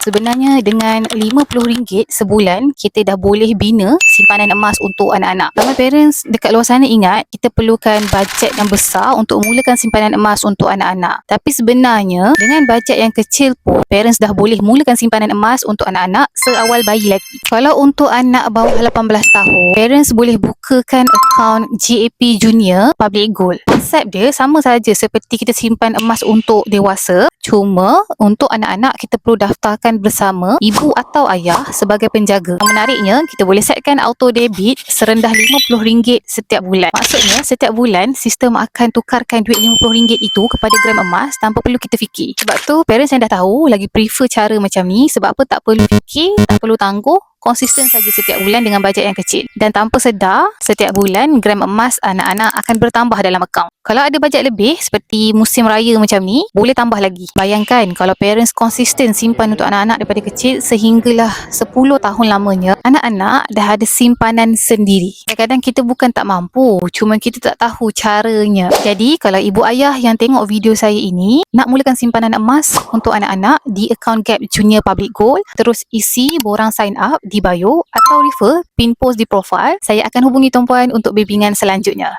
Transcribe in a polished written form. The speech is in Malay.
Sebenarnya dengan RM50 sebulan, kita dah boleh bina simpanan emas untuk anak-anak. Ramai parents dekat luar sana ingat kita perlukan bajet yang besar untuk mulakan simpanan emas untuk anak-anak. Tapi sebenarnya dengan bajet yang kecil pun, parents dah boleh mulakan simpanan emas untuk anak-anak seawal bayi lagi. Kalau untuk anak bawah 18 tahun, parents boleh bukakan akaun JAP Junior Public Gold. Konsep dia sama saja seperti kita simpan emas untuk dewasa, cuma untuk anak-anak kita perlu daftarkan bersama ibu atau ayah sebagai penjaga. Yang menariknya, kita boleh setkan auto debit serendah RM50 setiap bulan. Maksudnya, setiap bulan sistem akan tukarkan duit RM50 itu kepada gram emas tanpa perlu kita fikir. Sebab tu, parents yang dah tahu lagi prefer cara macam ni. Sebab apa? Tak perlu fikir, tak perlu tangguh, konsisten saja setiap bulan dengan bajet yang kecil. Dan tanpa sedar, setiap bulan gram emas anak-anak akan bertambah dalam akaun. Kalau ada bajet lebih seperti musim raya macam ni, boleh tambah lagi. Bayangkan kalau parents konsisten simpan untuk anak-anak daripada kecil sehinggalah 10 tahun lamanya, anak-anak dah ada simpanan sendiri. Kadang-kadang kita bukan tak mampu, cuma kita tak tahu caranya. Jadi kalau ibu ayah yang tengok video saya ini nak mulakan simpanan emas untuk anak-anak di akaun Gap Junior Public Gold, terus isi borang sign up di bio atau refer pin post di profile, saya akan hubungi tumpuan untuk bimbingan selanjutnya.